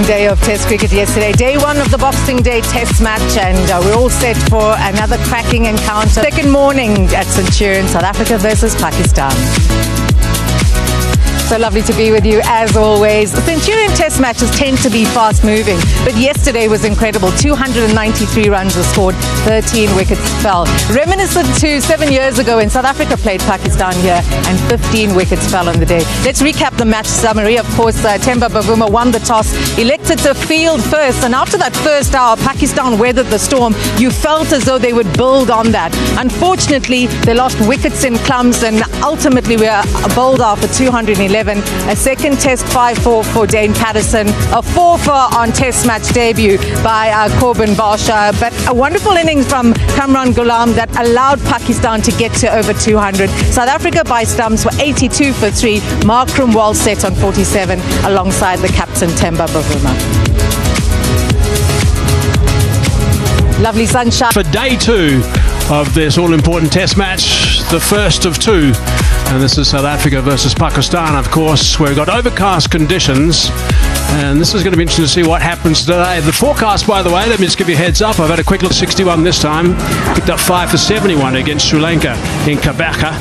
Day of Test cricket yesterday, day one of the Boxing Day Test match, and we're all set for another cracking encounter. Second morning at Centurion, South Africa versus Pakistan. So lovely to be with you as always. Centurion Test matches tend to be fast moving, but yesterday was incredible. 293 runs were scored, 13 wickets fell. Reminiscent to 7 years ago when South Africa played Pakistan here and 15 wickets fell on the day. Let's recap the match summary. Of course, Themba Bavuma won the toss, elected to field first, and after that first hour, Pakistan weathered the storm. You felt as though they would build on that. Unfortunately, they lost wickets in clumps and ultimately were bowled out for 211. A second test 5-4 for Dane Patterson, a 4-4 on test match debut by Corbin Barsha, but a wonderful innings from Kamran Ghulam that allowed Pakistan to get to over 200. South Africa by stumps were 82 for 3. Markram well set on 47 alongside the captain Themba Bavuma. Lovely sunshine. For day two of this all-important test match, the first of two. And this is South Africa versus Pakistan, of course, where we've got overcast conditions. And this is going to be interesting to see what happens today. The forecast, by the way, let me just give you a heads up. I've had a quick look, 61 this time. Picked up 5 for 71 against Sri Lanka in Kabaka.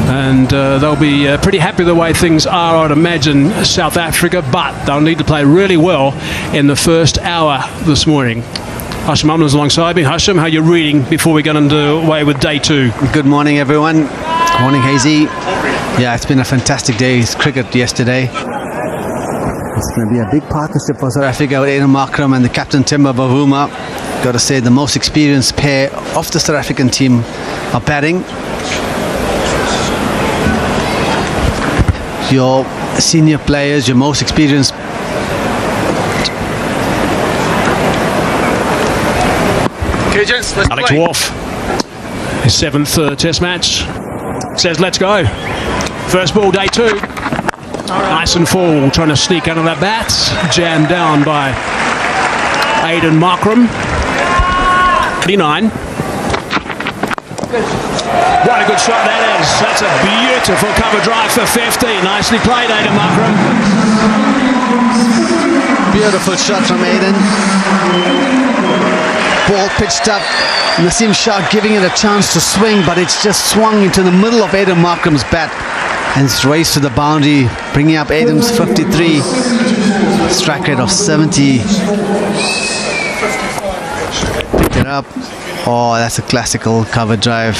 And they'll be pretty happy the way things are, I'd imagine, South Africa. But they'll need to play really well in the first hour this morning. Hashim Amla's alongside me. Hashim, how are you reading before we get underway with day two? Good morning, everyone. Good morning, Hazy. Yeah, it's been a fantastic day's cricket yesterday. It's going to be a big partnership for South Africa with Aiden Markram and the captain Themba Bavuma. Got to say, the most experienced pair of the South African team are batting. Your senior players, your most experienced. Okay, gents, let's Alex play. Wolf, his 7th test match, says let's go. First ball, day two. Nice and full, trying to sneak under that bat. Jammed down by Aiden Markram. 39. What a good shot that is. That's a beautiful cover drive for 50. Nicely played, Aiden Markram. Beautiful shot from Aiden. Ball pitched up. Naseem Shah giving it a chance to swing, but it's just swung into the middle of Aiden Markram's bat and it's raced to the boundary, bringing up Aiden's 53. Strike rate of 70. Picked it up. Oh, that's a classical cover drive.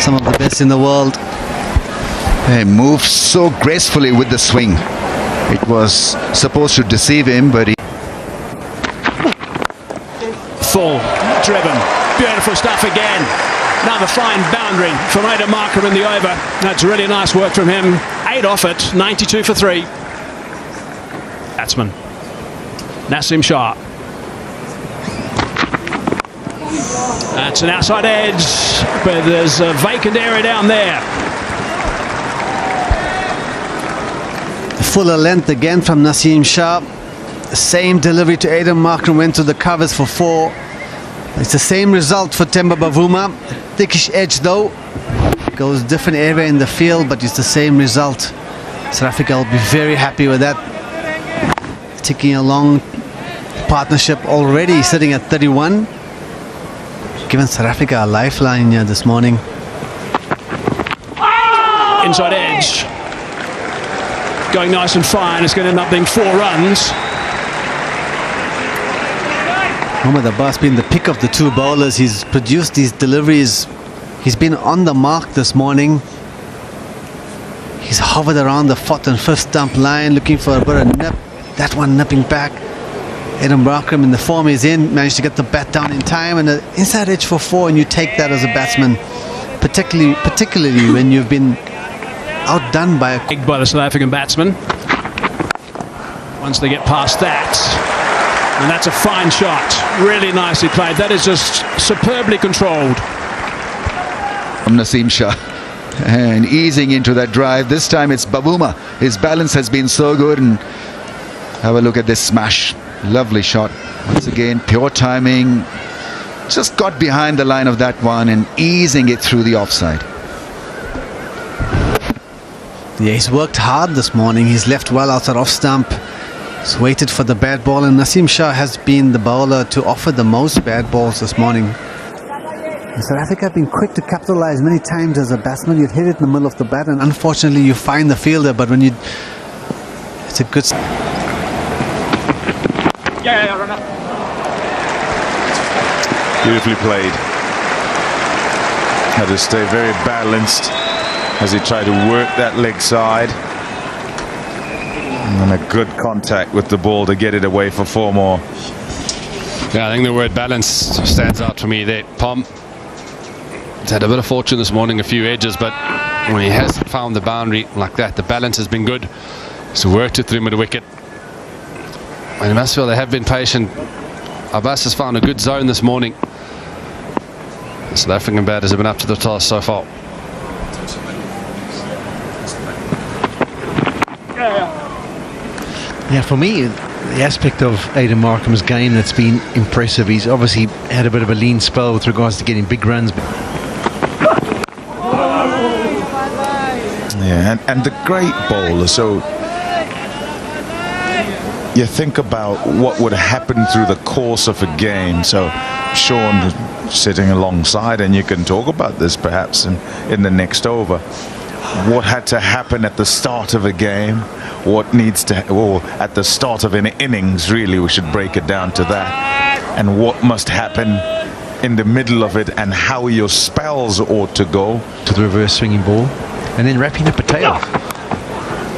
Some of the best in the world. He moves so gracefully with the swing. It was supposed to deceive him, but he... Full, driven, beautiful stuff again. Another fine boundary from Aiden Markram in the over. That's really nice work from him. 8 off it, 92 for 3. Batsman Naseem Shah. That's an outside edge, but there's a vacant area down there. Fuller length again from Naseem Shah. Same delivery to Aiden Markram, went to the covers for 4. It's the same result for Themba Bavuma. Thickish edge though. Goes different area in the field, but it's the same result. South Africa will be very happy with that. Ticking along, partnership already sitting at 31. Given South Africa a lifeline here this morning. Inside edge. Going nice and fine. It's going to end up being 4 runs. Mohammad Abbas being the pick of the two bowlers. He's produced these deliveries. He's been on the mark this morning. He's hovered around the 4th and 5th stump line looking for a bit of nip. That one nipping back. Aiden Markram in the form he's in managed to get the bat down in time, and an inside edge for 4, and you take that as a batsman, particularly when you've been outdone by the South African batsman. Once they get past that. And that's a fine shot. Really nicely played. That is just superbly controlled. From Naseem Shah. And easing into that drive. This time it's Bavuma. His balance has been so good. And have a look at this smash. Lovely shot. Once again, pure timing. Just got behind the line of that one and easing it through the offside. Yeah, he's worked hard this morning. He's left well outside off stump. Just waited for the bad ball, and Naseem Shah has been the bowler to offer the most bad balls this morning. And South Africa have been quick to capitalize many times as a batsman. You'd hit it in the middle of the bat, and unfortunately you find the fielder, but when you... It's a good... Run up. Beautifully played. Had to stay very balanced as he tried to work that leg side. And a good contact with the ball to get it away for 4 more. Yeah, I think the word balance stands out for me there. Palm has had a bit of fortune this morning, a few edges, but when he hasn't found the boundary like that, the balance has been good. So worked it through with the wicket. And you must feel they have been patient. Abbas has found a good zone this morning. The South African batters have been up to the task so far. Yeah, for me, the aspect of Aidan Markram's game that's been impressive, he's obviously had a bit of a lean spell with regards to getting big runs. Yeah, and the great bowler. So you think about what would happen through the course of a game. So Sean sitting alongside, and you can talk about this perhaps in the next over. What had to happen at the start of a game? What needs to, or at the start of an innings, really, we should break it down to that. And what must happen in the middle of it, and how your spells ought to go. To the reverse swinging ball, and then wrapping up a tail.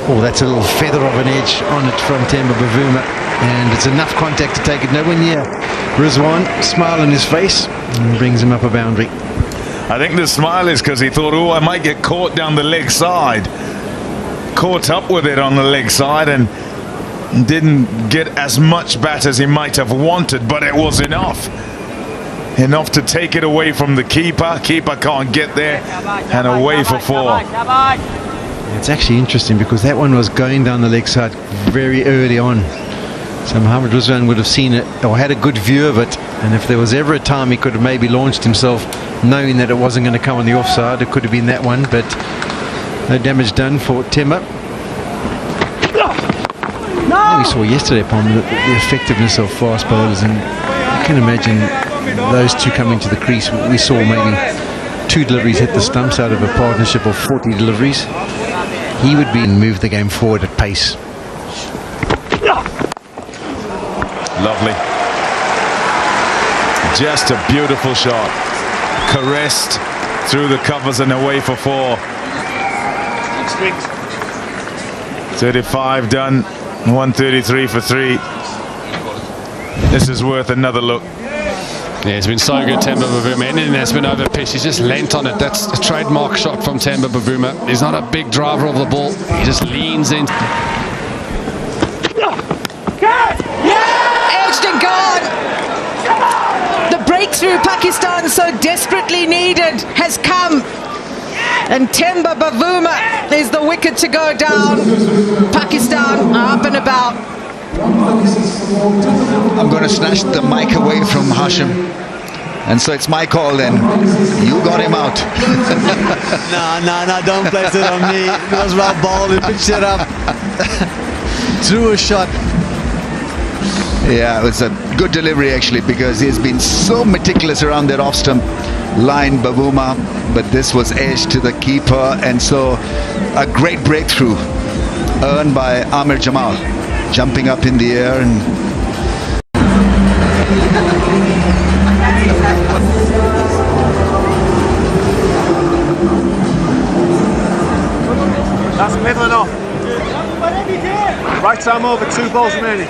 Oh, that's a little feather of an edge on it from Temba Bavuma, and it's enough contact to take it nowhere near Rizwan. Smile on his face and brings him up a boundary. I think the smile is because he thought, oh, I might get caught down the leg side. Caught up with it on the leg side and didn't get as much bat as he might have wanted, but it was enough. Enough to take it away from the keeper. Keeper can't get there, and away for 4. It's actually interesting because that one was going down the leg side very early on. So Mohammad Rizwan would have seen it or had a good view of it, and if there was ever a time he could have maybe launched himself knowing that it wasn't going to come on the offside, it could have been that one, but no damage done for Temba. We saw yesterday upon the effectiveness of fast bowlers, and I can imagine those two coming to the crease. We saw maybe 2 deliveries hit the stumps out of a partnership of 40 deliveries. He would be and move the game forward at pace. Lovely. Just a beautiful shot. Caressed through the covers and away for 4. 35 done. 133 for 3. This is worth another look. Yeah, it's been so good, Temba Bavuma. Anything that's been over pitch, he's just leant on it. That's a trademark shot from Temba Bavuma. He's not a big driver of the ball. He just leans in. Edged and gone. The breakthrough Pakistan so desperately needed has come. And Temba Bavuma is the wicket to go down. Pakistan up and about. I'm going to snatch the mic away from Hashim, and so it's my call then. You got him out. No, don't place it on me. It was well balled, he pitched it up. Threw a shot. Yeah, it was a good delivery actually, because he's been so meticulous around that off-stump line, Bavuma, but this was edged to the keeper, and so a great breakthrough earned by Amir Jamal, jumping up in the air and That's middle enough. Right arm over, 2 balls remaining.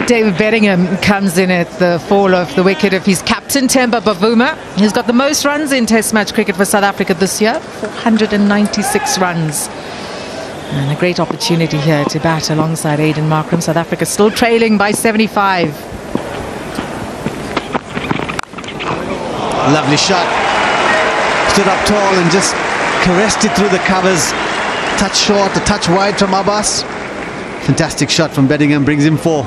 David Bedingham comes in at the fall of the wicket of his captain, Temba Bavuma. He's got the most runs in Test match cricket for South Africa this year, 496 runs. And a great opportunity here to bat alongside Aidan Markram. South Africa still trailing by 75. Lovely shot. Stood up tall and just caressed it through the covers. Touch short, a touch wide from Abbas. Fantastic shot from Bedingham, brings him 4.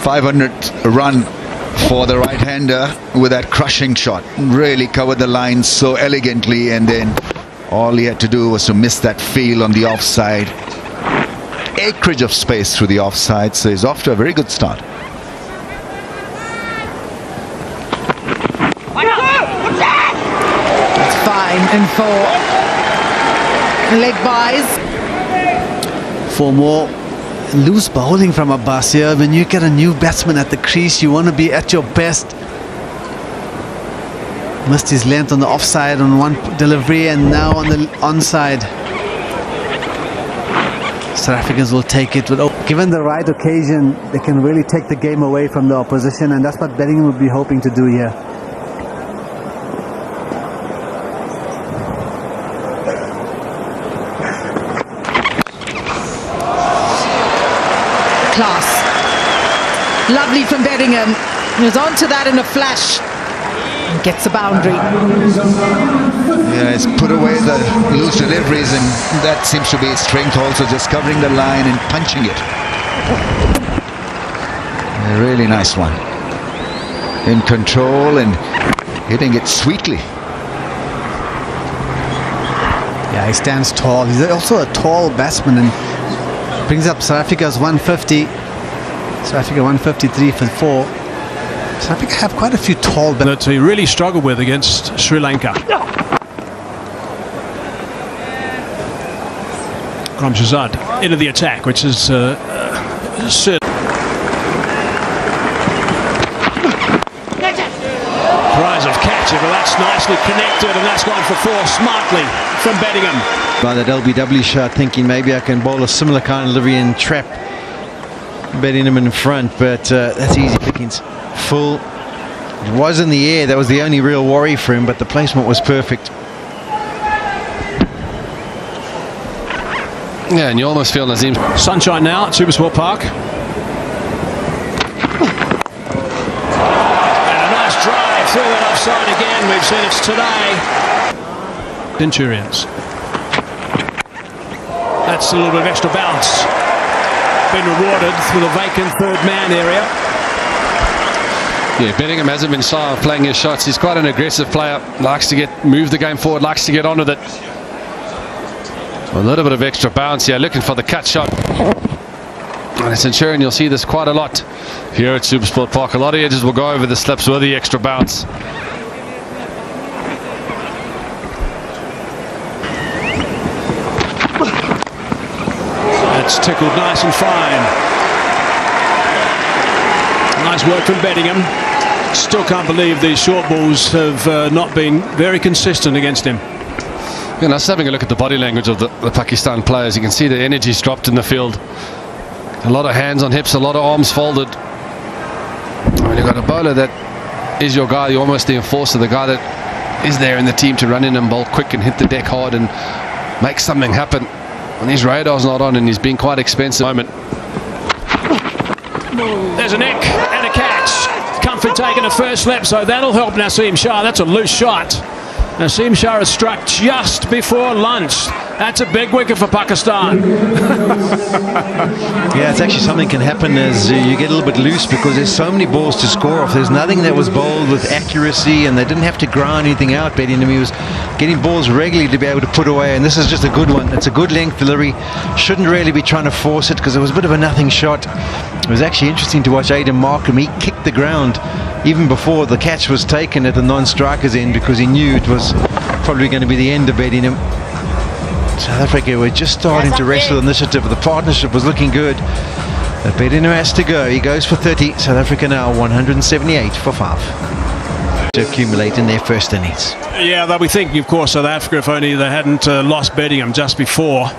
500 run for the right-hander with that crushing shot. Really covered the line so elegantly, and then All he had to do was to miss that field on the offside. Acreage of space through the offside, so he's off to a very good start. It's fine and 4. Leg buys. 4 more. Loose bowling from Abbas here. When you get a new batsman at the crease, you want to be at your best. Missed his length on the offside on one delivery, and now on the onside. South Africans will take it. Given the right occasion, they can really take the game away from the opposition, and that's what Bellingham would be hoping to do here. Class. Lovely from Bellingham. He was on to that in a flash. And gets a boundary. Yeah, he's put away the loose deliveries, and that seems to be his strength also, just covering the line and punching it. A really nice one. In control and hitting it sweetly. Yeah, he stands tall. He's also a tall batsman and brings up South Africa's 150. South Africa 153 for 4. South Africa have quite a few tall batsmen that he really struggled with against Sri Lanka. Shahzad into the attack, which is certain. Prize of catch, but that's nicely connected, and that's gone for 4 smartly from Bellingham. By that LBW shot, thinking maybe I can bowl a similar kind of delivery and trap Bellingham in front, but that's easy pickings. Full. It was in the air. That was the only real worry for him, but the placement was perfect. Yeah, and you almost feel Nazim. Sunshine now at Supersport Park. And a nice drive through that offside again. We've seen it today. Centurions. That's a little bit of extra bounce. Been rewarded through the vacant third man area. Yeah, Bellingham hasn't been shy of playing his shots. He's quite an aggressive player. Likes to move the game forward, likes to get on with it. A little bit of extra bounce here, looking for the cut shot. And it's ensuring you'll see this quite a lot here at Supersport Park. A lot of edges will go over the slips with the extra bounce. That's tickled nice and fine. Nice work from Bellingham. Still can't believe these short balls have not been very consistent against him. You know, just having a look at the body language of the Pakistan players, you can see the energy's dropped in the field. A lot of hands on hips, a lot of arms folded. When you've got a bowler that is your guy, you're almost the enforcer, the guy that is there in the team to run in and bowl quick and hit the deck hard and make something happen. When his radar's not on and he's been quite expensive moment. There's a nick and a catch. Comfort taking a first slip, so that'll help Naseem Shah. That's a loose shot. Naseem Shah has struck just before lunch. That's a big wicket for Pakistan. Yeah, it's actually something can happen as you get a little bit loose because there's so many balls to score off. There's nothing that was bowled with accuracy, and they didn't have to grind anything out. Bellingham, he was getting balls regularly to be able to put away, and this is just a good one. It's a good length delivery. Shouldn't really be trying to force it because it was a bit of a nothing shot. It was actually interesting to watch Aidan Markham. He kicked the ground even before the catch was taken at the non-striker's end because he knew it was probably going to be the end of Bellingham. South Africa were just starting to wrestle initiative. The partnership was looking good. But Bellingham has to go. He goes for 30. South Africa now 178 for 5 to accumulate in their first innings. Yeah, they'll be thinking, of course, South Africa, if only they hadn't lost Bellingham just before.